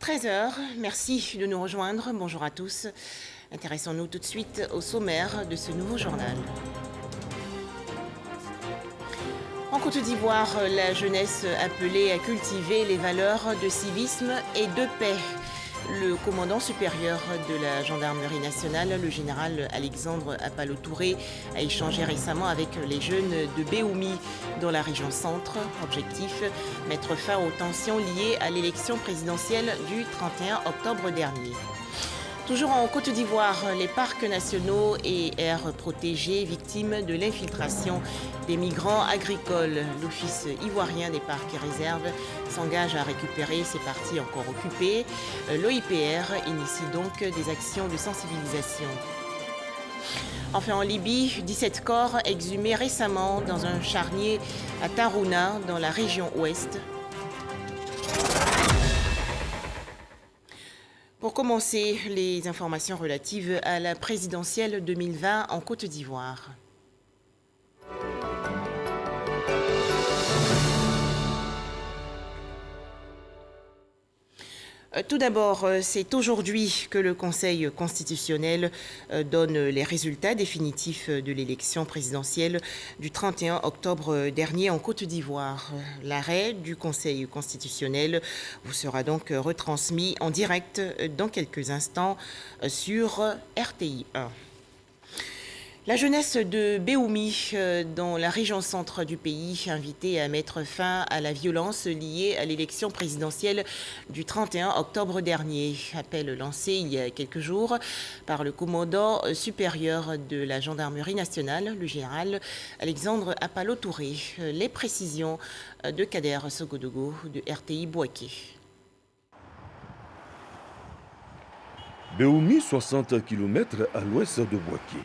13 heures, merci de nous rejoindre. Bonjour à tous. Intéressons-nous tout de suite au sommaire de ce nouveau journal. En Côte d'Ivoire, la jeunesse appelée à cultiver les valeurs de civisme et de paix. Le commandant supérieur de la gendarmerie nationale, le général Alexandre Apalo-Touré, a échangé récemment avec les jeunes de Béoumi dans la région centre. Objectif, mettre fin aux tensions liées à l'élection présidentielle du 31 octobre dernier. Toujours en Côte d'Ivoire, les parcs nationaux et aires protégées victimes de l'infiltration des migrants agricoles. L'Office ivoirien des parcs et réserves s'engage à récupérer ces parties encore occupées. L'OIPR initie donc des actions de sensibilisation. Enfin, en Libye, 17 corps exhumés récemment dans un charnier à Tarouna, dans la région ouest. Pour commencer, les informations relatives à la présidentielle 2020 en Côte d'Ivoire. Tout d'abord, c'est aujourd'hui que le Conseil constitutionnel donne les résultats définitifs de l'élection présidentielle du 31 octobre dernier en Côte d'Ivoire. L'arrêt du Conseil constitutionnel vous sera donc retransmis en direct dans quelques instants sur RTI 1. La jeunesse de Béoumi, dans la région centre du pays, invitée à mettre fin à la violence liée à l'élection présidentielle du 31 octobre dernier. Appel lancé il y a quelques jours par le commandant supérieur de la gendarmerie nationale, le général Alexandre Apalo-Touré. Les précisions de Kader Sogodogo de RTI Bouaké. Béoumi, 60 km à l'ouest de Bouaké.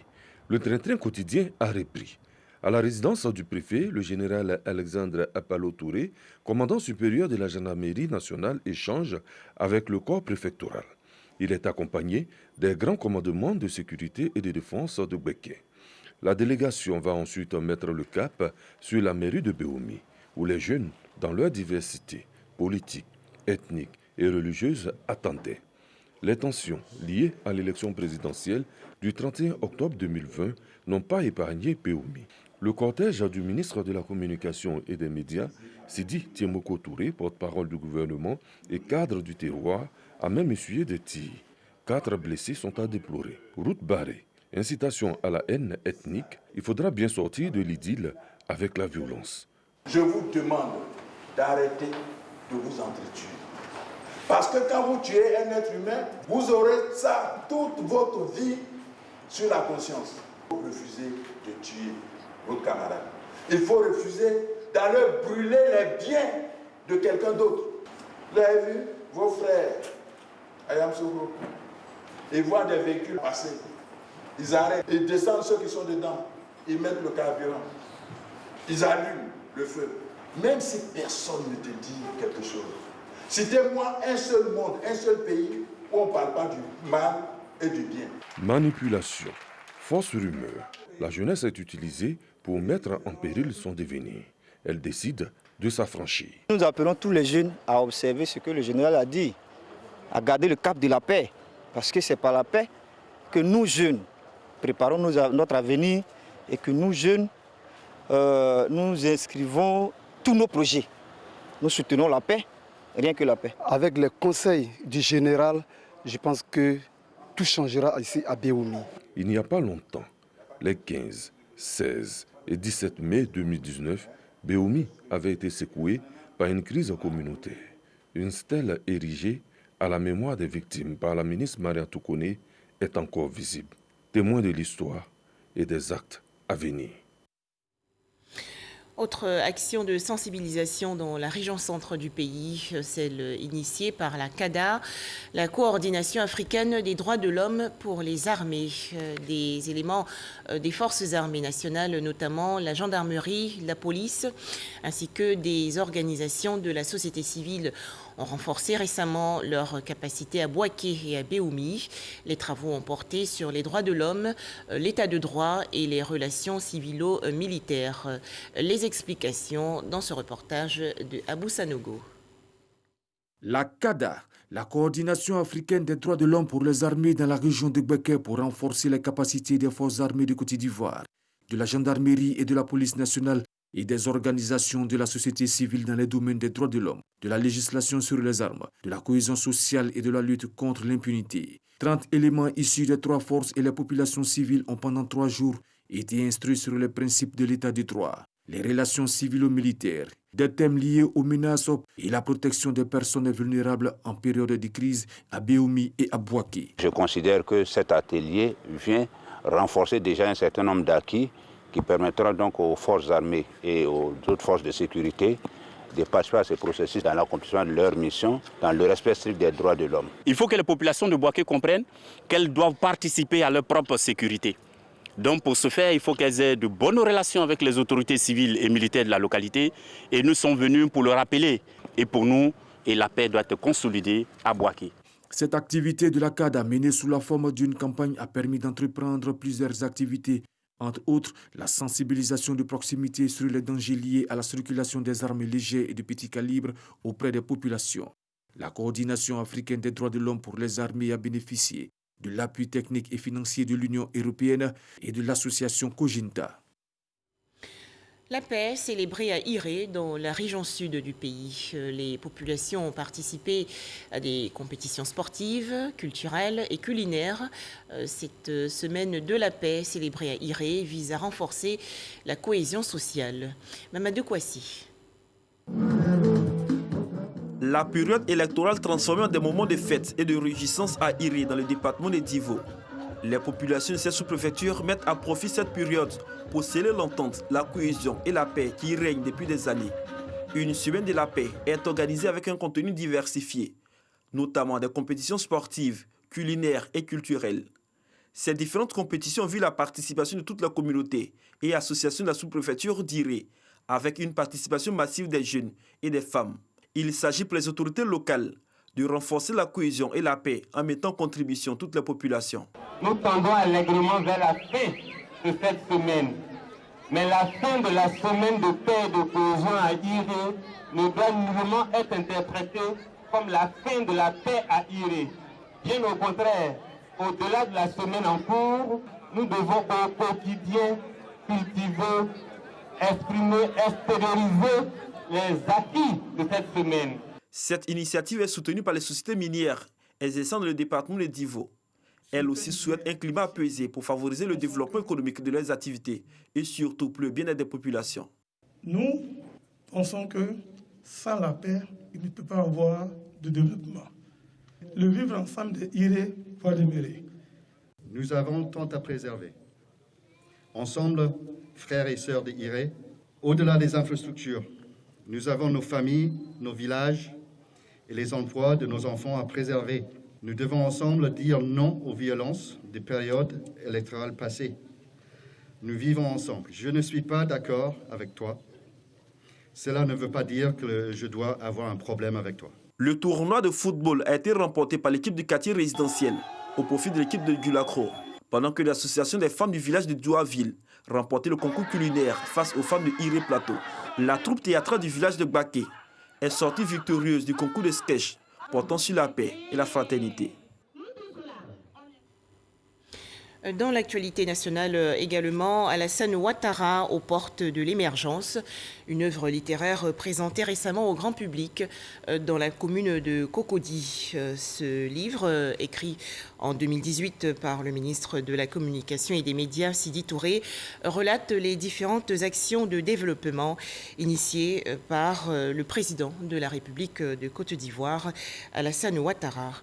Le train-train quotidien a repris. À la résidence du préfet, le général Alexandre Apalo-Touré, commandant supérieur de la gendarmerie nationale, échange avec le corps préfectoral. Il est accompagné des grands commandements de sécurité et de défense de Bouaké. La délégation va ensuite mettre le cap sur la mairie de Béoumi, où les jeunes, dans leur diversité politique, ethnique et religieuse, attendaient. Les tensions liées à l'élection présidentielle du 31 octobre 2020 n'ont pas épargné Béoumi. Le cortège du ministre de la Communication et des Médias, Sidi Tiemoko Touré, porte-parole du gouvernement et cadre du terroir, a même essuyé des tirs. 4 blessés sont à déplorer. Route barrée, incitation à la haine ethnique, il faudra bien sortir de l'idylle avec la violence. Je vous demande d'arrêter de vous entretuer. Parce que quand vous tuez un être humain, vous aurez ça toute votre vie sur la conscience. Il faut refuser de tuer votre camarade. Il faut refuser d'aller brûler les biens de quelqu'un d'autre. Vous avez vu vos frères à Yamsougou, ils voient des véhicules passer. Ils arrêtent, ils descendent ceux qui sont dedans. Ils mettent le carburant. Ils allument le feu. Même si personne ne te dit quelque chose. Citez-moi un seul monde, un seul pays où on ne parle pas du mal et du bien. Manipulation, fausse rumeur. La jeunesse est utilisée pour mettre en péril son devenir. Elle décide de s'affranchir. Nous appelons tous les jeunes à observer ce que le général a dit, à garder le cap de la paix. Parce que c'est par la paix que nous jeunes préparons notre avenir et que nous jeunes, nous inscrivons tous nos projets. Nous soutenons la paix. Rien que la paix. Avec les conseils du général, je pense que tout changera ici à Béoumi. Il n'y a pas longtemps, les 15, 16 et 17 mai 2019, Béoumi avait été secoué par une crise communautaire. Une stèle érigée à la mémoire des victimes par la ministre Maria Toukoné est encore visible, témoin de l'histoire et des actes à venir. Autre action de sensibilisation dans la région centre du pays, celle initiée par la CADA, la coordination africaine des droits de l'homme pour les armées. Des éléments des forces armées nationales, notamment la gendarmerie, la police, ainsi que des organisations de la société civile ont renforcé récemment leur capacité à Bouaké et à Béoumi. Les travaux ont porté sur les droits de l'homme, l'état de droit et les relations civilo-militaires. Les explications dans ce reportage de Abou Sanogo. La CADA, la Coordination africaine des droits de l'homme pour les armées dans la région de Beké pour renforcer les capacités des forces armées de Côte d'Ivoire, de la gendarmerie et de la police nationale et des organisations de la société civile dans les domaines des droits de l'homme, de la législation sur les armes, de la cohésion sociale et de la lutte contre l'impunité. 30 éléments issus des 3 forces et les populations civiles ont pendant 3 jours été instruits sur les principes de l'état de droit, les relations civilo-militaires, des thèmes liés aux menaces et la protection des personnes vulnérables en période de crise à Béoumi et à Bouaké. Je considère que cet atelier vient renforcer déjà un certain nombre d'acquis qui permettra donc aux forces armées et aux autres forces de sécurité de participer à ces processus dans l'accomplissement de leur mission, dans le respect strict des droits de l'homme. Il faut que les populations de Bouaké comprennent qu'elles doivent participer à leur propre sécurité. Donc pour ce faire, il faut qu'elles aient de bonnes relations avec les autorités civiles et militaires de la localité. Et nous sommes venus pour le rappeler. Et pour nous, la paix doit être consolidée à Bouaké. Cette activité de la CADA menée sous la forme d'une campagne a permis d'entreprendre plusieurs activités. Entre autres, la sensibilisation de proximité sur les dangers liés à la circulation des armes légères et de petit calibre auprès des populations. La Coordination africaine des droits de l'homme pour les armées a bénéficié de l'appui technique et financier de l'Union européenne et de l'association Cojinta. La paix célébrée à Iré, dans la région sud du pays. Les populations ont participé à des compétitions sportives, culturelles et culinaires. Cette semaine de la paix célébrée à Iré vise à renforcer la cohésion sociale. Mamadou Kouassi. La période électorale transformée en des moments de fête et de réjouissance à Iré, dans le département de Divo. Les populations de cette sous-préfecture mettent à profit cette période pour sceller l'entente, la cohésion et la paix qui règnent depuis des années. Une semaine de la paix est organisée avec un contenu diversifié, notamment des compétitions sportives, culinaires et culturelles. Ces différentes compétitions visent la participation de toute la communauté et associations de la sous-préfecture d'Iré, avec une participation massive des jeunes et des femmes. Il s'agit pour les autorités locales de renforcer la cohésion et la paix en mettant en contribution toute la population. Nous tendons allègrement vers la fin de cette semaine. Mais la fin de la semaine de paix et de cohésion à Iré ne doit nullement être interprétée comme la fin de la paix à Iré. Bien au contraire, au-delà de la semaine en cours, nous devons au quotidien cultiver, exprimer, extérioriser les acquis de cette semaine. Cette initiative est soutenue par les sociétés minières exerçant dans le département de Divo. Elles aussi souhaitent un climat apaisé pour favoriser le développement économique de leurs activités et surtout pour le bien-être des populations. Nous pensons que sans la paix, il ne peut pas y avoir de développement. Le vivre ensemble de Iré va demeurer. Nous avons tant à préserver. Ensemble, frères et sœurs de Iré, au-delà des infrastructures, nous avons nos familles, nos villages et les emplois de nos enfants à préserver. Nous devons ensemble dire non aux violences des périodes électorales passées. Nous vivons ensemble. Je ne suis pas d'accord avec toi. Cela ne veut pas dire que je dois avoir un problème avec toi. Le tournoi de football a été remporté par l'équipe du quartier résidentiel au profit de l'équipe de Gulacro, pendant que l'association des femmes du village de Douaville remportait le concours culinaire face aux femmes de Iré Plateau. La troupe théâtrale du village de Baké est sortie victorieuse du concours de sketch portant sur la paix et la fraternité. Dans l'actualité nationale également, Alassane Ouattara aux portes de l'émergence, une œuvre littéraire présentée récemment au grand public dans la commune de Cocody. Ce livre, écrit en 2018 par le ministre de la Communication et des Médias, Sidi Touré, relate les différentes actions de développement initiées par le président de la République de Côte d'Ivoire, Alassane Ouattara.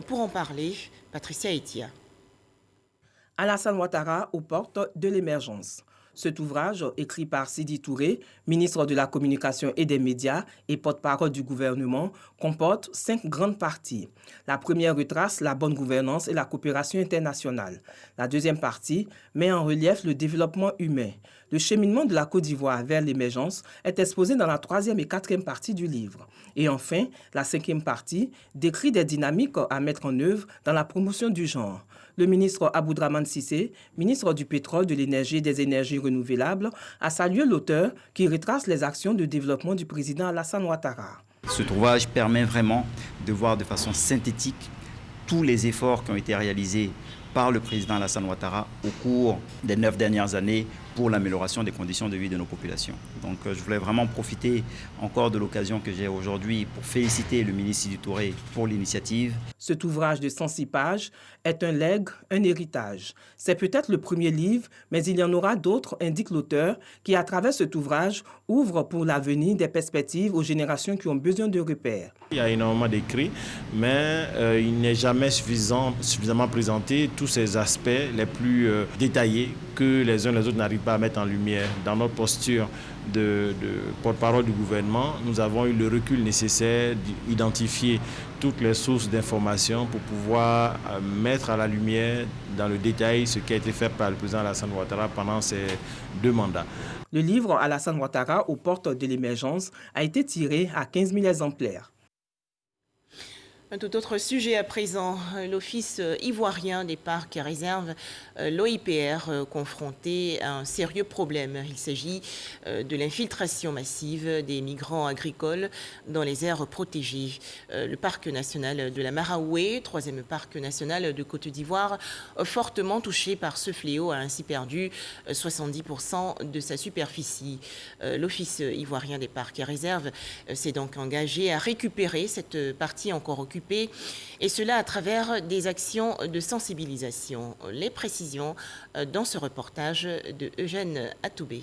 Pour en parler, Patricia Etia. Alassane Ouattara aux portes de l'émergence. Cet ouvrage, écrit par Sidi Touré, ministre de la Communication et des Médias et porte-parole du gouvernement, comporte 5 grandes parties. La première retrace la bonne gouvernance et la coopération internationale. La deuxième partie met en relief le développement humain. Le cheminement de la Côte d'Ivoire vers l'émergence est exposé dans la 3e et 4e partie du livre. Et enfin, la 5e partie décrit des dynamiques à mettre en œuvre dans la promotion du genre. Le ministre Aboudraman Sissé, ministre du pétrole, de l'énergie et des énergies renouvelables, a salué l'auteur qui retrace les actions de développement du président Alassane Ouattara. Ce ouvrage permet vraiment de voir de façon synthétique tous les efforts qui ont été réalisés par le président Alassane Ouattara au cours des 9 dernières années pour l'amélioration des conditions de vie de nos populations. Donc je voulais vraiment profiter encore de l'occasion que j'ai aujourd'hui pour féliciter le ministre Sidi Touré pour l'initiative. Cet ouvrage de 106 pages est un legs, un héritage. C'est peut-être le premier livre, mais il y en aura d'autres, indique l'auteur, qui à travers cet ouvrage ouvre pour l'avenir des perspectives aux générations qui ont besoin de repères. Il y a énormément d'écrits, mais il n'est jamais suffisamment présenté tous ces aspects les plus détaillés que les uns et les autres n'arrivent pas à mettre en lumière. Dans notre posture de porte-parole du gouvernement, nous avons eu le recul nécessaire d'identifier toutes les sources d'informations pour pouvoir mettre à la lumière dans le détail ce qui a été fait par le président Alassane Ouattara pendant ses 2 mandats. Le livre Alassane Ouattara aux portes de l'émergence a été tiré à 15 000 exemplaires. Un tout autre sujet à présent, l'Office ivoirien des parcs et réserves, l'OIPR, confronté à un sérieux problème. Il s'agit de l'infiltration massive des migrants agricoles dans les aires protégées. Le parc national de la Maraoué, 3e parc national de Côte d'Ivoire, fortement touché par ce fléau, a ainsi perdu 70% de sa superficie. L'Office ivoirien des parcs et réserves s'est donc engagé à récupérer cette partie encore occupée, et cela à travers des actions de sensibilisation. Les précisions dans ce reportage de Eugène Atoubé.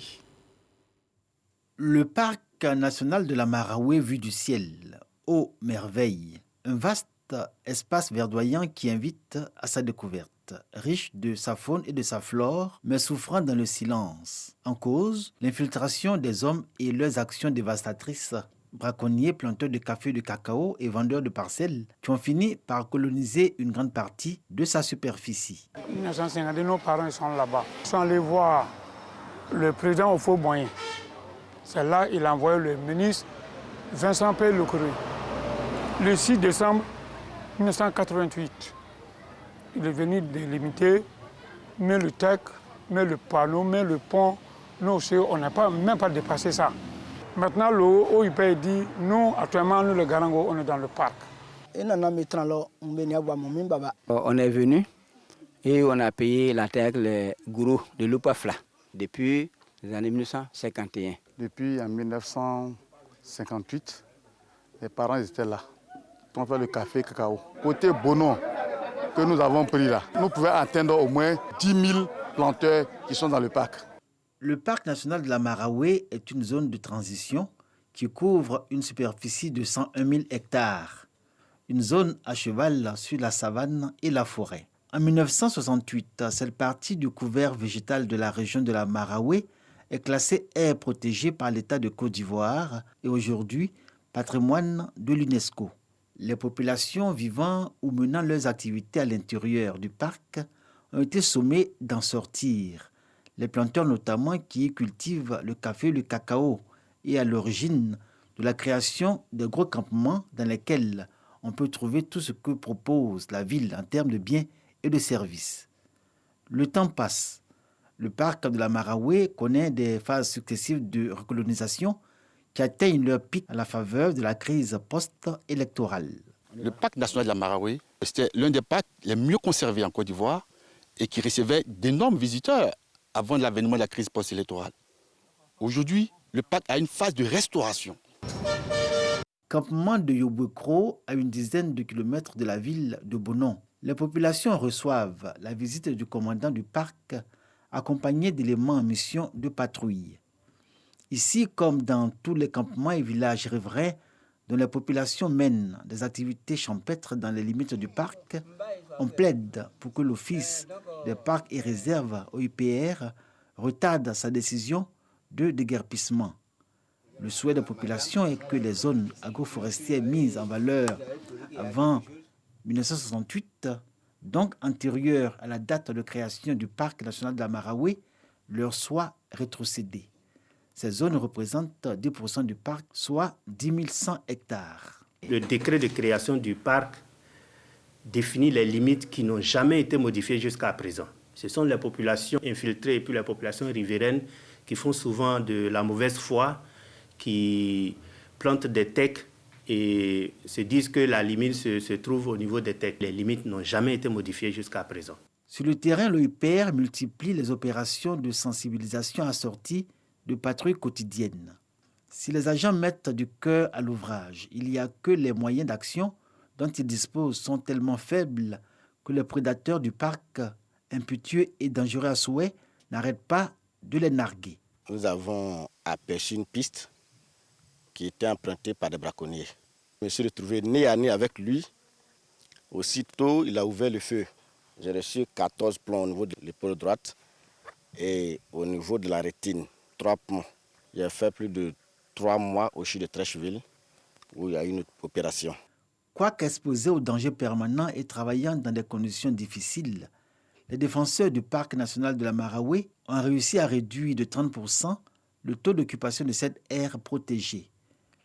Le parc national de la Maraoué vu du ciel, ô merveille, un vaste espace verdoyant qui invite à sa découverte, riche de sa faune et de sa flore, mais souffrant dans le silence. En cause, l'infiltration des hommes et leurs actions dévastatrices. Braconniers, planteurs de café et de cacao et vendeurs de parcelles qui ont fini par coloniser une grande partie de sa superficie. En 1950, nos parents sont là-bas. Ils sont allés voir le président au Faux-Moyen. C'est là qu'il a envoyé le ministre Vincent P. Lecru. Le 6 décembre 1988, il est venu délimiter, mais le TEC, mais le panneau, mais le pont. Nous aussi, on n'a même pas dépassé ça. Maintenant, le OIP dit, nous, actuellement, nous, le Garango, on est dans le parc. On est venu et on a payé la terre les gourous de l'Upafla depuis les années 1951. Depuis en 1958, les parents étaient là. On fait le café et cacao. Côté Bonon, que nous avons pris là, nous pouvons atteindre au moins 10 000 planteurs qui sont dans le parc. Le parc national de la Maraoué est une zone de transition qui couvre une superficie de 101 000 hectares. Une zone à cheval sur la savane et la forêt. En 1968, cette partie du couvert végétal de la région de la Maraoué est classée aire protégée par l'État de Côte d'Ivoire et aujourd'hui patrimoine de l'UNESCO. Les populations vivant ou menant leurs activités à l'intérieur du parc ont été sommées d'en sortir. Les planteurs notamment qui cultivent le café et le cacao et à l'origine de la création de gros campements dans lesquels on peut trouver tout ce que propose la ville en termes de biens et de services. Le temps passe. Le parc de la Maraoué connaît des phases successives de recolonisation qui atteignent leur pic à la faveur de la crise post-électorale. Le parc national de la Maraoué, c'était l'un des parcs les mieux conservés en Côte d'Ivoire et qui recevait d'énormes visiteurs avant l'avènement de la crise post-électorale. Aujourd'hui, le parc a une phase de restauration. Campement de Yobouekro, à une dizaine de kilomètres de la ville de Bonon. Les populations reçoivent la visite du commandant du parc, accompagné d'éléments en mission de patrouille. Ici, comme dans tous les campements et villages riverains dont les populations mènent des activités champêtres dans les limites du parc, on plaide pour que l'Office des parcs et réserves OIPR retarde sa décision de déguerpissement. Le souhait des populations est que les zones agroforestières mises en valeur avant 1968, donc antérieures à la date de création du parc national de la Maraoué, leur soient rétrocédées. Ces zones représentent 10% du parc, soit 10 100 hectares. Le décret de création du parc définit les limites qui n'ont jamais été modifiées jusqu'à présent. Ce sont les populations infiltrées et puis les populations riveraines qui font souvent de la mauvaise foi, qui plantent des tecs et se disent que la limite se trouve au niveau des têtes. Les limites n'ont jamais été modifiées jusqu'à présent. Sur le terrain, l'OIPR multiplie les opérations de sensibilisation assorties de patrouilles quotidiennes. Si les agents mettent du cœur à l'ouvrage, il n'y a que les moyens d'action dont ils disposent sont tellement faibles que les prédateurs du parc, impétueux et dangereux à souhait, n'arrêtent pas de les narguer. Nous avons aperçu une piste qui était empruntée par des braconniers. Je me suis retrouvé nez à nez avec lui. Aussitôt, il a ouvert le feu. J'ai reçu 14 plombs au niveau de l'épaule droite et au niveau de la rétine, 3 plombs. J'ai fait plus de 3 mois au CHU de Trècheville où il y a eu une opération. Quoique exposés au danger permanent et travaillant dans des conditions difficiles, les défenseurs du parc national de la Marawe ont réussi à réduire de 30% le taux d'occupation de cette aire protégée.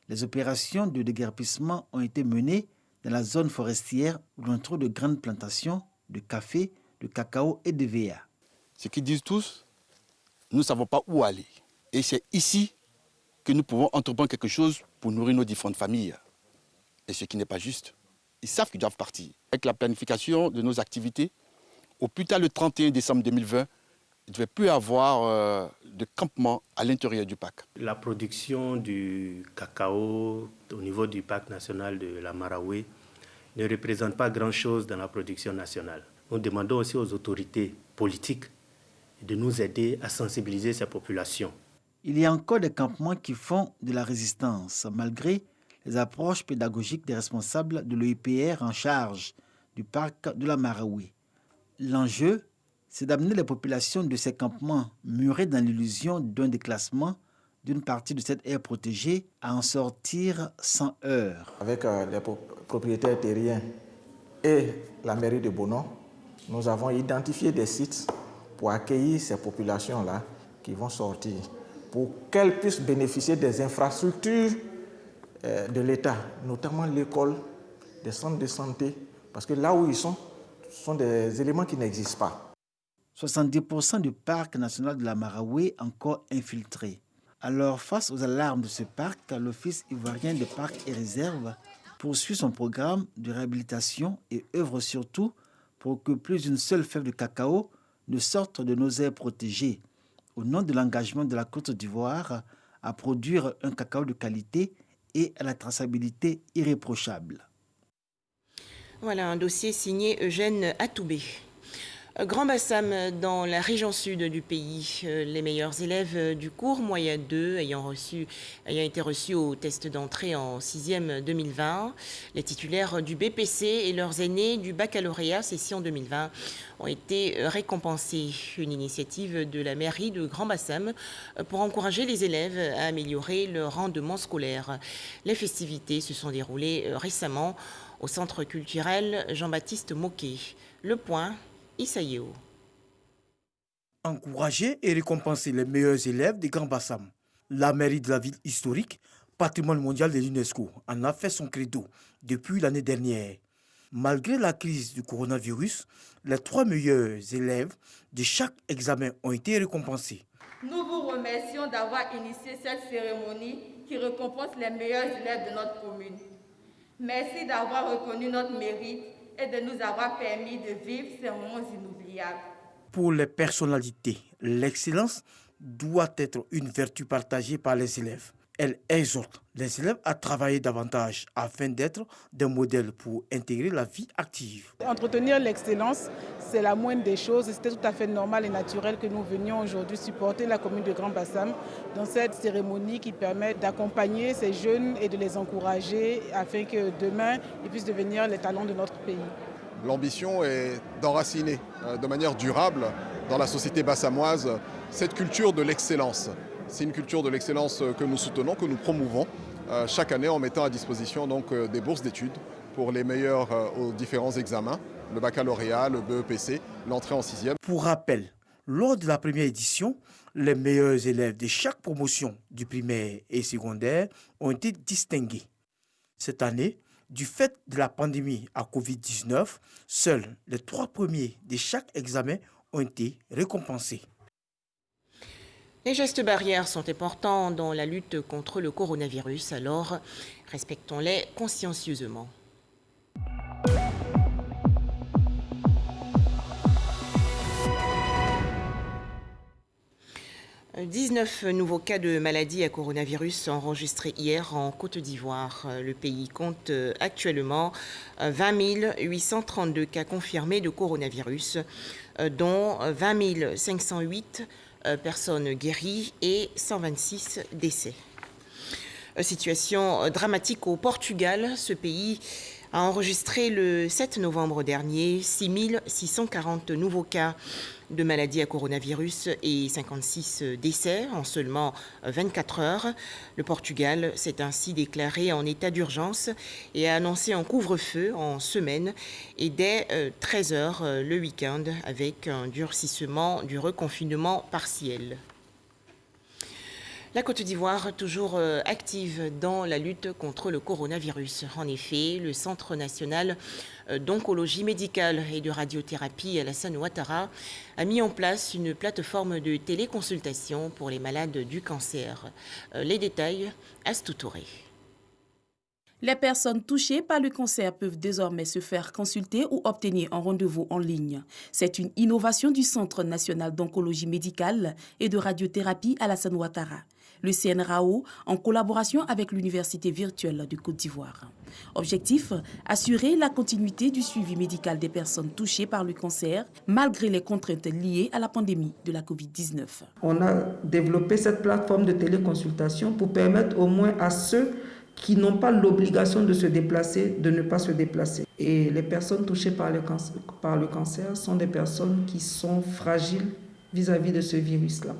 Les opérations de déguerpissement ont été menées dans la zone forestière où l'on trouve de grandes plantations de café, de cacao et de VA. Ce qu'ils disent tous, nous ne savons pas où aller. Et c'est ici que nous pouvons entreprendre quelque chose pour nourrir nos différentes familles. Et ce qui n'est pas juste. Ils savent qu'ils doivent partir. Avec la planification de nos activités, au plus tard le 31 décembre 2020, il ne devait plus y avoir de campement à l'intérieur du parc. La production du cacao au niveau du parc national de la Marawe ne représente pas grand-chose dans la production nationale. Nous demandons aussi aux autorités politiques de nous aider à sensibiliser ces populations. Il y a encore des campements qui font de la résistance, malgré les approches pédagogiques des responsables de l'OIPR en charge du parc de la Marawe. L'enjeu, c'est d'amener les populations de ces campements murés dans l'illusion d'un déclassement d'une partie de cette aire protégée à en sortir sans heurts. Avec les propriétaires terriens et la mairie de Bonon, nous avons identifié des sites pour accueillir ces populations-là qui vont sortir, pour qu'elles puissent bénéficier des infrastructures de l'État, notamment l'école, des centres de santé, parce que là où ils sont, ce sont des éléments qui n'existent pas. 70% du parc national de la Marawe encore infiltré. Alors, face aux alarmes de ce parc, l'Office ivoirien des parcs et réserves poursuit son programme de réhabilitation et œuvre surtout pour que plus d'une seule fève de cacao ne sorte de nos aires protégées, au nom de l'engagement de la Côte d'Ivoire à produire un cacao de qualité et à la traçabilité irréprochable. Voilà un dossier signé Eugène Atoubé. Grand Bassam, dans la région sud du pays, les meilleurs élèves du cours moyen 2 ayant été reçus au test d'entrée en 6e 2020, les titulaires du BPC et leurs aînés du baccalauréat session 2020 ont été récompensés. Une initiative de la mairie de Grand Bassam pour encourager les élèves à améliorer leur rendement scolaire. Les festivités se sont déroulées récemment au centre culturel Jean-Baptiste Moquet. Le point, Issaïo. Encourager et récompenser les meilleurs élèves de Grand Bassam. La mairie de la ville historique, patrimoine mondial de l'UNESCO, en a fait son credo depuis l'année dernière. Malgré la crise du coronavirus, les 3 meilleurs élèves de chaque examen ont été récompensés. Nous vous remercions d'avoir initié cette cérémonie qui récompense les meilleurs élèves de notre commune. Merci d'avoir reconnu notre mérite et de nous avoir permis de vivre ces moments inoubliables. Pour les personnalités, l'excellence doit être une vertu partagée par les élèves. Elle exhorte les élèves à travailler davantage afin d'être des modèles pour intégrer la vie active. Entretenir l'excellence, c'est la moindre des choses. C'était tout à fait normal et naturel que nous venions aujourd'hui supporter la commune de Grand Bassam dans cette cérémonie qui permet d'accompagner ces jeunes et de les encourager afin que demain, ils puissent devenir les talents de notre pays. L'ambition est d'enraciner de manière durable dans la société bassamoise cette culture de l'excellence. C'est une culture de l'excellence que nous soutenons, que nous promouvons chaque année en mettant à disposition donc, des bourses d'études pour les meilleurs aux différents examens, le baccalauréat, le BEPC, l'entrée en 6e. Pour rappel, lors de la première édition, les meilleurs élèves de chaque promotion du primaire et secondaire ont été distingués. Cette année, du fait de la pandémie à Covid-19, seuls les 3 premiers de chaque examen ont été récompensés. Les gestes barrières sont importants dans la lutte contre le coronavirus, alors respectons-les consciencieusement. 19 nouveaux cas de maladie à coronavirus enregistrés hier en Côte d'Ivoire. Le pays compte actuellement 20 832 cas confirmés de coronavirus, dont 20 508 personnes guéries et 126 décès. Situation dramatique au Portugal. Ce pays a enregistré le 7 novembre dernier 6 640 nouveaux cas de maladie à coronavirus et 56 décès en seulement 24 heures. Le Portugal s'est ainsi déclaré en état d'urgence et a annoncé un couvre-feu en semaine et dès 13 heures le week-end avec un durcissement du reconfinement partiel. La Côte d'Ivoire, toujours active dans la lutte contre le coronavirus. En effet, le Centre national d'oncologie médicale et de radiothérapie Alassane Ouattara a mis en place une plateforme de téléconsultation pour les malades du cancer. Les détails, Astou Touré. Les personnes touchées par le cancer peuvent désormais se faire consulter ou obtenir un rendez-vous en ligne. C'est une innovation du Centre national d'oncologie médicale et de radiothérapie Alassane Ouattara, le CNRAO, en collaboration avec l'Université virtuelle de Côte d'Ivoire. Objectif, assurer la continuité du suivi médical des personnes touchées par le cancer, malgré les contraintes liées à la pandémie de la Covid-19. On a développé cette plateforme de téléconsultation pour permettre au moins à ceux qui n'ont pas l'obligation de se déplacer, de ne pas se déplacer. Et les personnes touchées par le cancer sont des personnes qui sont fragiles vis-à-vis de ce virus-là.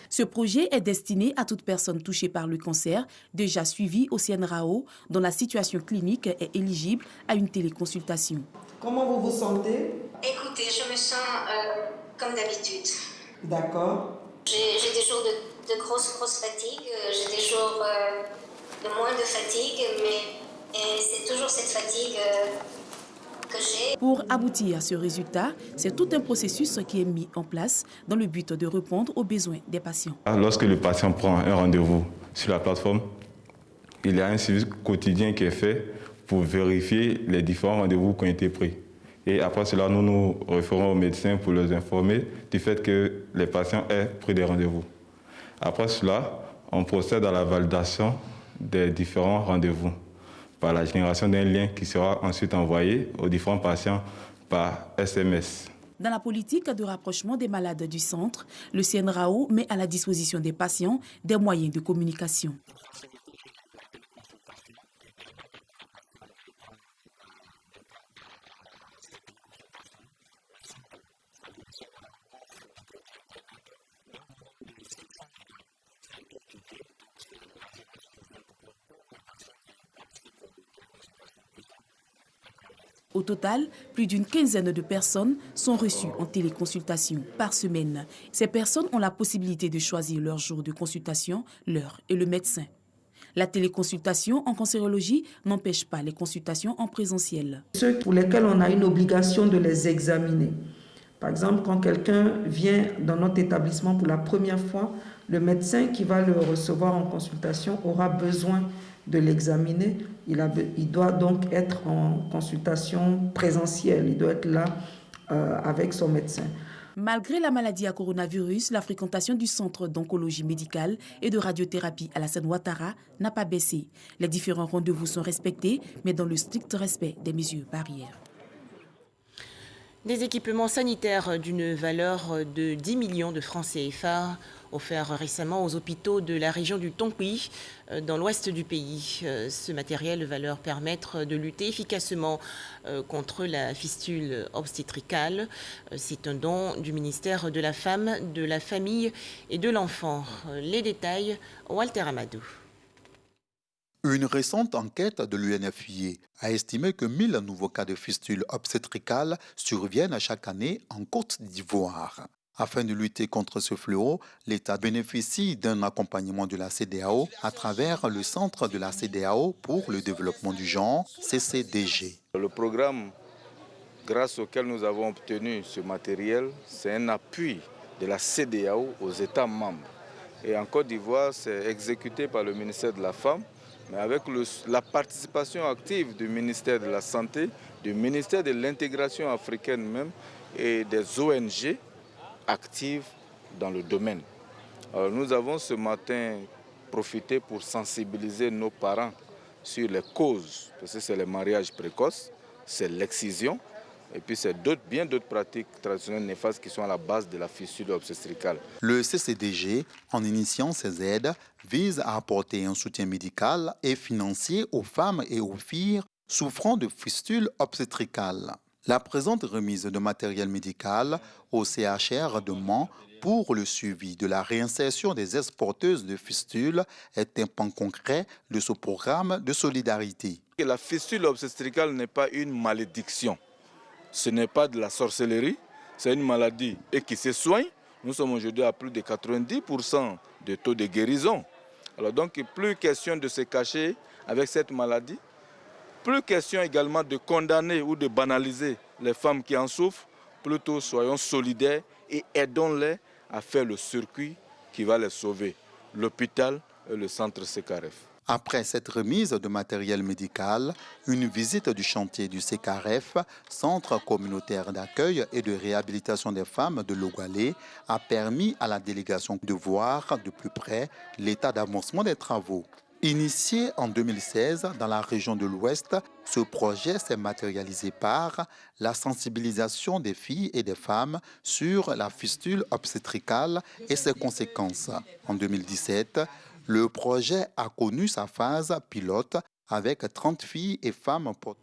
Ce projet est destiné à toute personne touchée par le cancer, déjà suivie au CNRAO, dont la situation clinique est éligible à une téléconsultation. Comment vous vous sentez? Écoutez, je me sens comme d'habitude. D'accord. J'ai des jours de grosse fatigue, j'ai des jours de moins de fatigue, mais c'est toujours cette fatigue que j'ai. Pour aboutir à ce résultat, c'est tout un processus qui est mis en place dans le but de répondre aux besoins des patients. Lorsque le patient prend un rendez-vous sur la plateforme, il y a un suivi quotidien qui est fait pour vérifier les différents rendez-vous qui ont été pris. Et après cela, nous nous référons aux médecins pour les informer du fait que les patients aient pris des rendez-vous. Après cela, on procède à la validation des différents rendez-vous par la génération d'un lien qui sera ensuite envoyé aux différents patients par SMS. Dans la politique de rapprochement des malades du centre, le CNRAO met à la disposition des patients des moyens de communication. Au total, plus d'une quinzaine de personnes sont reçues en téléconsultation par semaine. Ces personnes ont la possibilité de choisir leur jour de consultation, l'heure et le médecin. La téléconsultation en cancérologie n'empêche pas les consultations en présentiel. Ceux pour lesquels on a une obligation de les examiner. Par exemple, quand quelqu'un vient dans notre établissement pour la première fois, le médecin qui va le recevoir en consultation aura besoin de l'examiner. Il doit donc être en consultation présentielle. Il doit être là avec son médecin. Malgré la maladie à coronavirus, la fréquentation du centre d'oncologie médicale et de radiothérapie Alassane Ouattara n'a pas baissé. Les différents rendez-vous sont respectés, mais dans le strict respect des mesures barrières. Des équipements sanitaires d'une valeur de 10 millions de francs CFA offerts récemment aux hôpitaux de la région du Tonkwí, dans l'ouest du pays. Ce matériel va leur permettre de lutter efficacement contre la fistule obstétricale. C'est un don du ministère de la Femme, de la Famille et de l'Enfant. Les détails, Walter Amadou. Une récente enquête de l'UNFPA a estimé que 1000 nouveaux cas de fistule obstétricale surviennent chaque année en Côte d'Ivoire. Afin de lutter contre ce fléau, l'État bénéficie d'un accompagnement de la CEDEAO à travers le Centre de la CEDEAO pour le développement du genre, CCDG. Le programme grâce auquel nous avons obtenu ce matériel, c'est un appui de la CEDEAO aux États membres. Et en Côte d'Ivoire, c'est exécuté par le ministère de la Femme, mais avec la participation active du ministère de la Santé, du ministère de l'intégration africaine même et des ONG actives dans le domaine. Alors nous avons ce matin profité pour sensibiliser nos parents sur les causes, parce que c'est le mariage précoce, c'est l'excision, et puis c'est bien d'autres pratiques traditionnelles néfastes qui sont à la base de la fistule obstétricale. Le CCDG, en initiant ces aides, vise à apporter un soutien médical et financier aux femmes et aux filles souffrant de fistules obstétricales. La présente remise de matériel médical au CHR de Mans pour le suivi de la réinsertion des exporteuses de fistules est un pan concret de ce programme de solidarité. La fistule obstétricale n'est pas une malédiction. Ce n'est pas de la sorcellerie, c'est une maladie et qui se soigne. Nous sommes aujourd'hui à plus de 90% de taux de guérison. Alors donc, plus question de se cacher avec cette maladie, plus question également de condamner ou de banaliser les femmes qui en souffrent, plutôt soyons solidaires et aidons-les à faire le circuit qui va les sauver, l'hôpital et le centre CKRF. Après cette remise de matériel médical, une visite du chantier du CKRF, Centre communautaire d'accueil et de réhabilitation des femmes de Logwalé, a permis à la délégation de voir de plus près l'état d'avancement des travaux. Initié en 2016 dans la région de l'Ouest, ce projet s'est matérialisé par la sensibilisation des filles et des femmes sur la fistule obstétricale et ses conséquences. En 2017, le projet a connu sa phase pilote avec 30 filles et femmes porteuses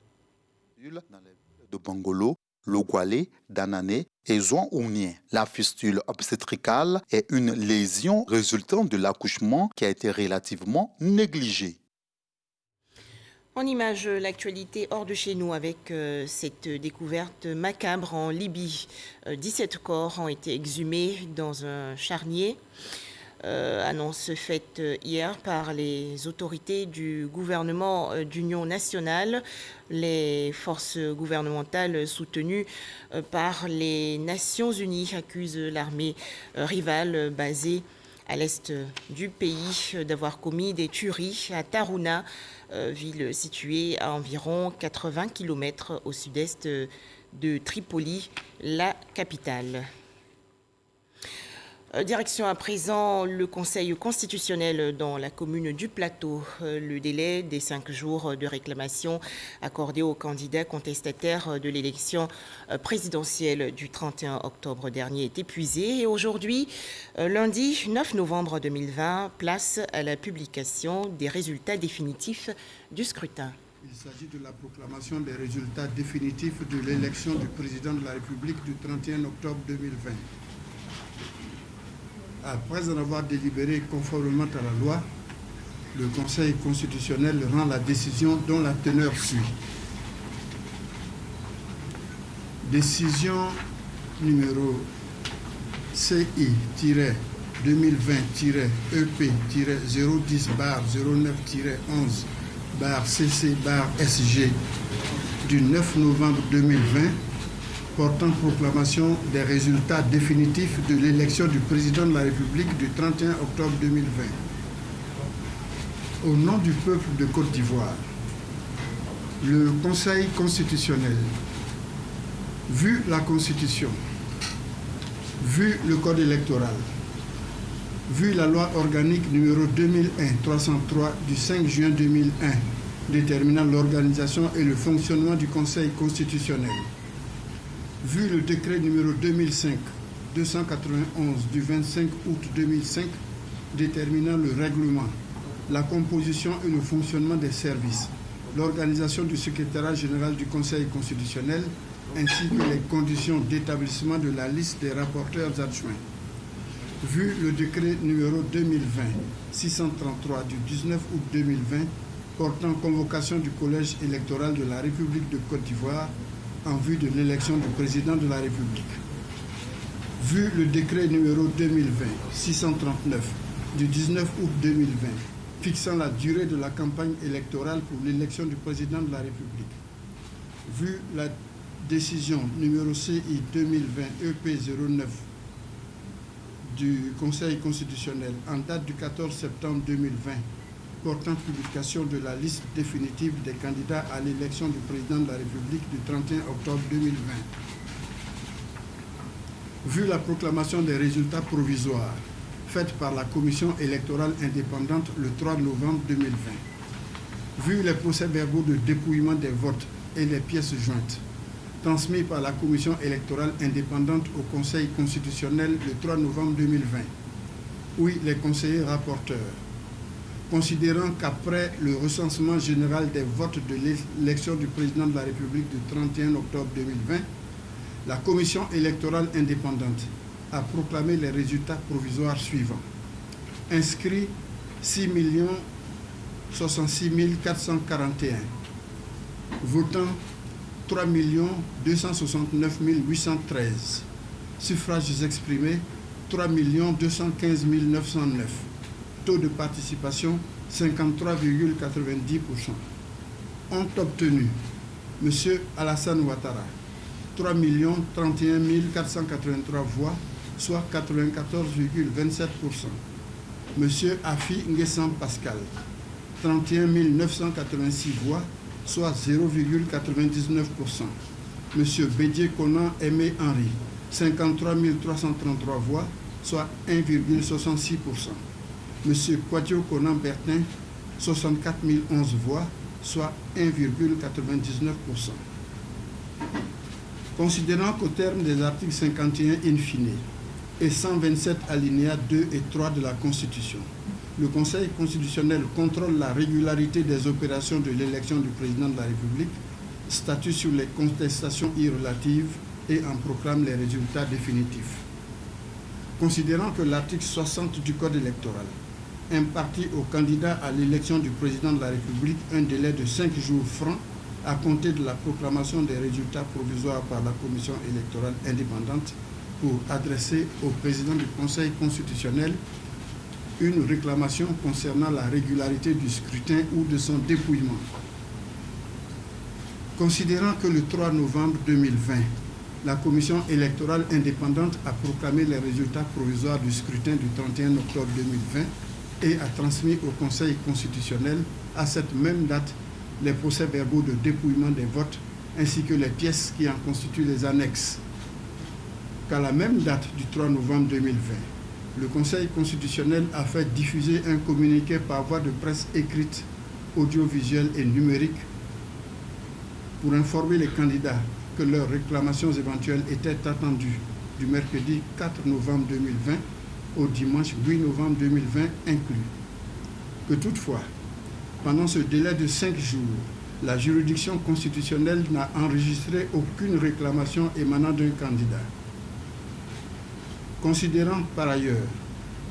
dans les villes de Bangolo, Logwalé, Danané et Zouan-Ounien. La fistule obstétricale est une lésion résultant de l'accouchement qui a été relativement négligée. En image, l'actualité hors de chez nous avec cette découverte macabre en Libye. 17 corps ont été exhumés dans un charnier. Annonce faite hier par les autorités du gouvernement d'union nationale. Les forces gouvernementales soutenues par les Nations Unies accusent l'armée rivale basée à l'est du pays d'avoir commis des tueries à Tarhouna, ville située à environ 80 km au sud-est de Tripoli, la capitale. Direction à présent le Conseil constitutionnel dans la commune du Plateau. Le délai des 5 jours de réclamation accordé aux candidats contestataires de l'élection présidentielle du 31 octobre dernier est épuisé. Et aujourd'hui, lundi 9 novembre 2020, place à la publication des résultats définitifs du scrutin. Il s'agit de la proclamation des résultats définitifs de l'élection du président de la République du 31 octobre 2020. Après en avoir délibéré conformément à la loi, le Conseil constitutionnel rend la décision dont la teneur suit. Décision numéro CI-EP-010-09-CC-SG du 9 novembre 2020 portant proclamation des résultats définitifs de l'élection du président de la République du 31 octobre 2020. Au nom du peuple de Côte d'Ivoire, le Conseil constitutionnel, vu la Constitution, vu le Code électoral, vu la loi organique numéro 2001-303 du 5 juin 2001 déterminant l'organisation et le fonctionnement du Conseil constitutionnel, vu le décret numéro 2005-291 du 25 août 2005 déterminant le règlement, la composition et le fonctionnement des services, l'organisation du secrétariat général du Conseil constitutionnel ainsi que les conditions d'établissement de la liste des rapporteurs adjoints, vu le décret numéro 2020-633 du 19 août 2020 portant convocation du collège électoral de la République de Côte d'Ivoire en vue de l'élection du président de la République. Vu le décret numéro 2020-639 du 19 août 2020 fixant la durée de la campagne électorale pour l'élection du président de la République. Vu la décision numéro CI 2020 EP 09 du Conseil constitutionnel en date du 14 septembre 2020 portant publication de la liste définitive des candidats à l'élection du président de la République du 31 octobre 2020. Vu la proclamation des résultats provisoires faite par la Commission électorale indépendante le 3 novembre 2020, vu les procès-verbaux de dépouillement des votes et les pièces jointes transmis par la Commission électorale indépendante au Conseil constitutionnel le 3 novembre 2020, oui, les conseillers rapporteurs, considérant qu'après le recensement général des votes de l'élection du président de la République du 31 octobre 2020, la Commission électorale indépendante a proclamé les résultats provisoires suivants. Inscrits 6 066 441, votant 3 269 813, suffrages exprimés 3 215 909, taux de participation 53,90%. Ont obtenu M. Alassane Ouattara 3 031 483 voix, soit 94,27%. M. Afi Nguessan Pascal 31 986 voix, soit 0,99%. M. Bédié Conan Aimé Henri 53 333 voix, soit 1,66%. M. Kouadio Conan Bertin 64 011 voix, soit 1,99%. Considérant qu'au terme des articles 51 in fine et 127 alinéas 2 et 3 de la Constitution, le Conseil constitutionnel contrôle la régularité des opérations de l'élection du président de la République, statue sur les contestations irrelatives et en proclame les résultats définitifs. Considérant que l'article 60 du Code électoral impartit aux candidats à l'élection du président de la République un délai de 5 jours francs à compter de la proclamation des résultats provisoires par la Commission électorale indépendante pour adresser au président du Conseil constitutionnel une réclamation concernant la régularité du scrutin ou de son dépouillement. Considérant que le 3 novembre 2020, la Commission électorale indépendante a proclamé les résultats provisoires du scrutin du 31 octobre 2020 et a transmis au Conseil constitutionnel à cette même date les procès-verbaux de dépouillement des votes ainsi que les pièces qui en constituent les annexes. Qu'à la même date du 3 novembre 2020, le Conseil constitutionnel a fait diffuser un communiqué par voie de presse écrite, audiovisuelle et numérique pour informer les candidats que leurs réclamations éventuelles étaient attendues du mercredi 4 novembre 2020 au dimanche 8 novembre 2020 inclus. Que toutefois, pendant ce délai de 5 jours, la juridiction constitutionnelle n'a enregistré aucune réclamation émanant d'un candidat. Considérant par ailleurs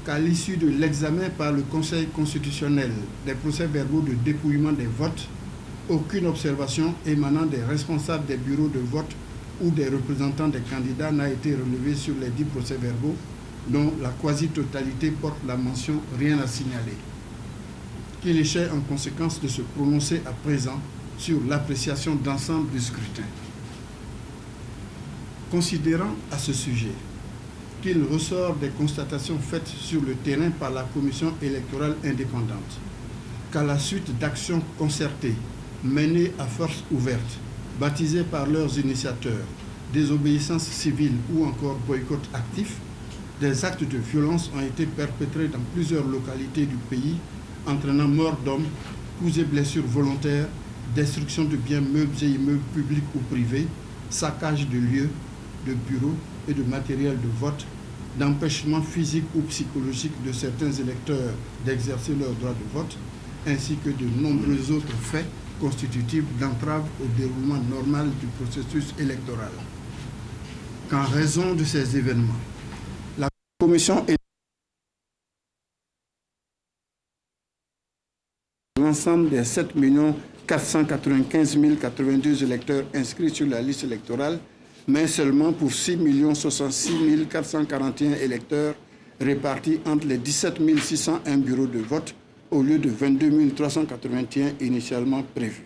qu'à l'issue de l'examen par le Conseil constitutionnel des procès-verbaux de dépouillement des votes, aucune observation émanant des responsables des bureaux de vote ou des représentants des candidats n'a été relevée sur les 10 procès-verbaux, dont la quasi-totalité porte la mention « rien à signaler », qu'il échait en conséquence de se prononcer à présent sur l'appréciation d'ensemble du scrutin. Considérant à ce sujet qu'il ressort des constatations faites sur le terrain par la Commission électorale indépendante, qu'à la suite d'actions concertées menées à force ouverte, baptisées par leurs initiateurs désobéissance civile ou encore boycott actif, des actes de violence ont été perpétrés dans plusieurs localités du pays, entraînant mort d'hommes, coups et blessures volontaires, destruction de biens meubles et immeubles publics ou privés, saccage de lieux, de bureaux et de matériel de vote, d'empêchement physique ou psychologique de certains électeurs d'exercer leur droit de vote, ainsi que de nombreux autres faits constitutifs d'entrave au déroulement normal du processus électoral. Qu'en raison de ces événements, la Commission l'ensemble des 7 495 082 électeurs inscrits sur la liste électorale, mais seulement pour 6 066 441 électeurs répartis entre les 17 601 bureaux de vote au lieu de 22 381 initialement prévus.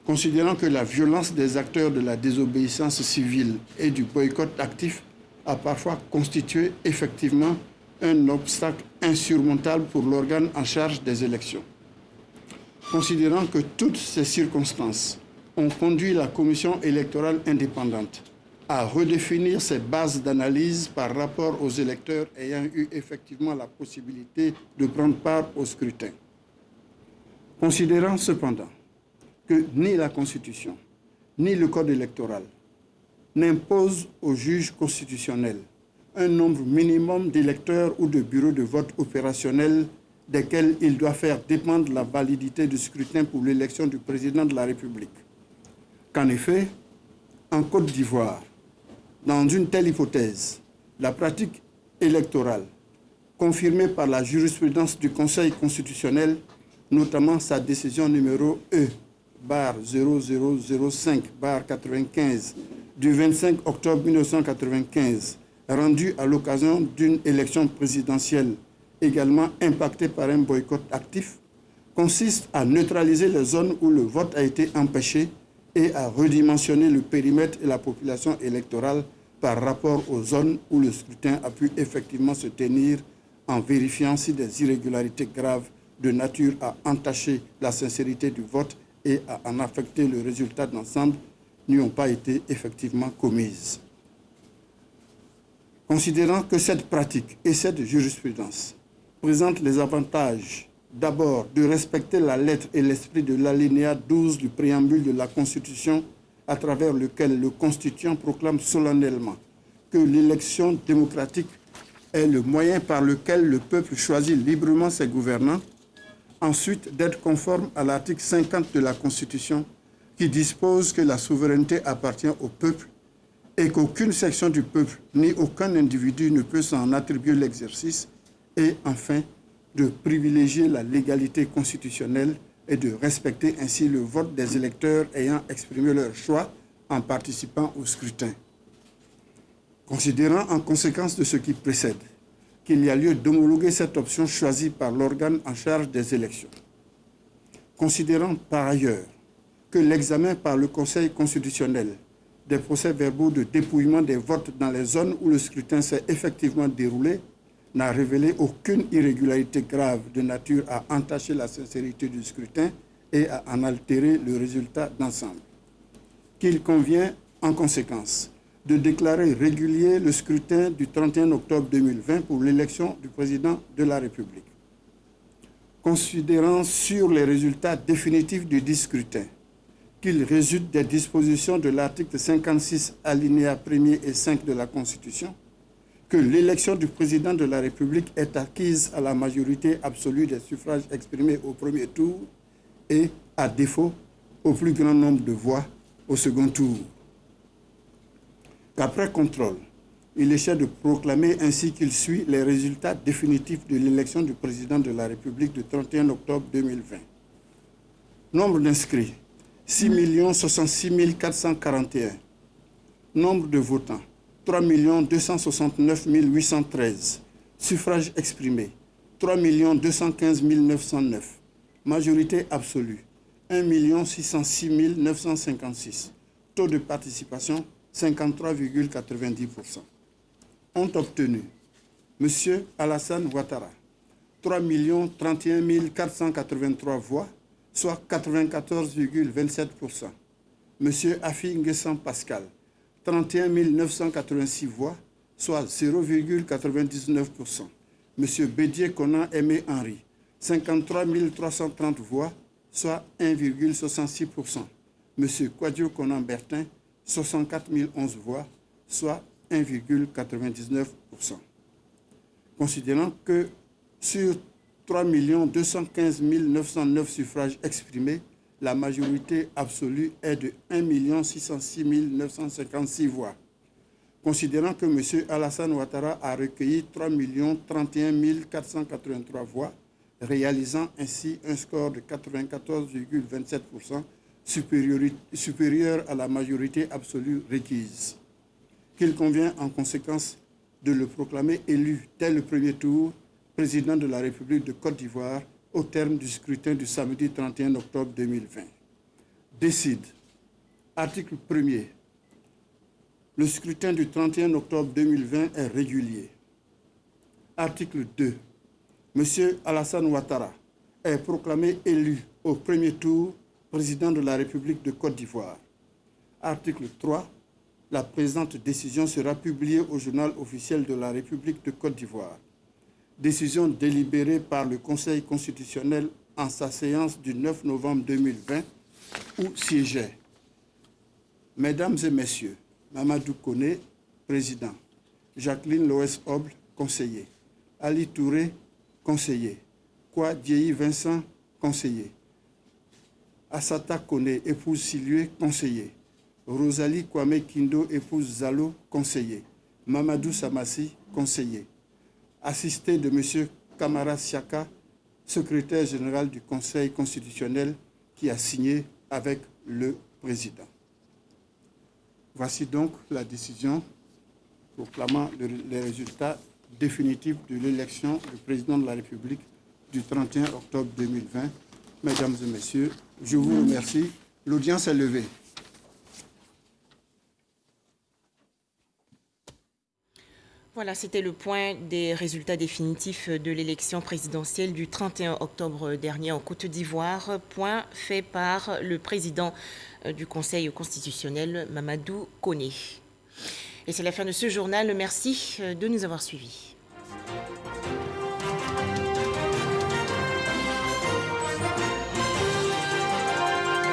Considérant que la violence des acteurs de la désobéissance civile et du boycott actif a parfois constitué effectivement un obstacle insurmontable pour l'organe en charge des élections. Considérant que toutes ces circonstances ont conduit la Commission électorale indépendante à redéfinir ses bases d'analyse par rapport aux électeurs ayant eu effectivement la possibilité de prendre part au scrutin. Considérant cependant que ni la Constitution, ni le Code électoral n'imposent aux juges constitutionnels un nombre minimum d'électeurs ou de bureaux de vote opérationnels desquels il doit faire dépendre la validité du scrutin pour l'élection du président de la République. Qu'en effet, en Côte d'Ivoire, dans une telle hypothèse, la pratique électorale, confirmée par la jurisprudence du Conseil constitutionnel, notamment sa décision numéro E/0005/95 du 25 octobre 1995, rendue à l'occasion d'une élection présidentielle également impactée par un boycott actif, consiste à neutraliser les zones où le vote a été empêché et à redimensionner le périmètre et la population électorale par rapport aux zones où le scrutin a pu effectivement se tenir, en vérifiant si des irrégularités graves de nature à entacher la sincérité du vote et à en affecter le résultat d'ensemble n'y ont pas été effectivement commises. Considérant que cette pratique et cette jurisprudence présentent les avantages d'abord de respecter la lettre et l'esprit de l'alinéa 12 du préambule de la Constitution, à travers lequel le constituant proclame solennellement que l'élection démocratique est le moyen par lequel le peuple choisit librement ses gouvernants. Ensuite, d'être conforme à l'article 50 de la Constitution qui dispose que la souveraineté appartient au peuple et qu'aucune section du peuple ni aucun individu ne peut s'en attribuer l'exercice. Et enfin, de privilégier la légalité constitutionnelle et de respecter ainsi le vote des électeurs ayant exprimé leur choix en participant au scrutin. Considérant en conséquence de ce qui précède qu'il y a lieu d'homologuer cette option choisie par l'organe en charge des élections. Considérant par ailleurs que l'examen par le Conseil constitutionnel des procès-verbaux de dépouillement des votes dans les zones où le scrutin s'est effectivement déroulé n'a révélé aucune irrégularité grave de nature à entacher la sincérité du scrutin et à en altérer le résultat d'ensemble. Qu'il convient, en conséquence, de déclarer régulier le scrutin du 31 octobre 2020 pour l'élection du président de la République. Considérant sur les résultats définitifs du dit scrutin qu'il résulte des dispositions de l'article 56 alinéa 1er et 5 de la Constitution, que l'élection du président de la République est acquise à la majorité absolue des suffrages exprimés au premier tour et, à défaut, au plus grand nombre de voix au second tour. Qu'après contrôle, il est cher de proclamer ainsi qu'il suit les résultats définitifs de l'élection du président de la République du 31 octobre 2020. Nombre d'inscrits, 6 066 441. Nombre de votants, 3 269 813. Suffrages exprimés, 3 215 909. Majorité absolue, 1 606 956. Taux de participation, 53,90%. Ont obtenu M. Alassane Ouattara, 3 031 483 voix, soit 94,27%. M. Afi Nguessan Pascal, 31 986 voix, soit 0,99%. M. Bédier Conan Aimé Henry, 53 330 voix, soit 1,66%. M. Kouadio Conan Bertin, 64 011 voix, soit 1,99%. Considérant que sur 3 215 909 suffrages exprimés, la majorité absolue est de 1 606 956 voix. Considérant que M. Alassane Ouattara a recueilli 3 031 483 voix, réalisant ainsi un score de 94,27%, supérieur à la majorité absolue requise. Qu'il convient en conséquence de le proclamer élu dès le premier tour président de la République de Côte d'Ivoire au terme du scrutin du samedi 31 octobre 2020. Décide, article 1er, Le scrutin du 31 octobre 2020 est régulier. Article 2. M. Alassane Ouattara est proclamé élu au premier tour président de la République de Côte d'Ivoire. Article 3. La présente décision sera publiée au journal officiel de la République de Côte d'Ivoire. Décision délibérée par le Conseil constitutionnel en sa séance du 9 novembre 2020 où siégeait Mesdames et Messieurs, Mamadou Koné, président, Jacqueline Loès Oble, conseiller, Ali Touré, conseiller, Kwa Diéhi Vincent, conseiller, Assata Koné, épouse Silué, conseiller, Rosalie Kwame Kindo, épouse Zalo, conseiller, Mamadou Samassi, conseiller, assisté de M. Kamara Siaka, secrétaire général du Conseil constitutionnel, qui a signé avec le président. Voici donc la décision proclamant les résultats définitifs de l'élection du président de la République du 31 octobre 2020. Mesdames et messieurs, je vous remercie. L'audience est levée. Voilà, c'était le point des résultats définitifs de l'élection présidentielle du 31 octobre dernier en Côte d'Ivoire. Point fait par le président du Conseil constitutionnel, Mamadou Koné. Et c'est la fin de ce journal. Merci de nous avoir suivis.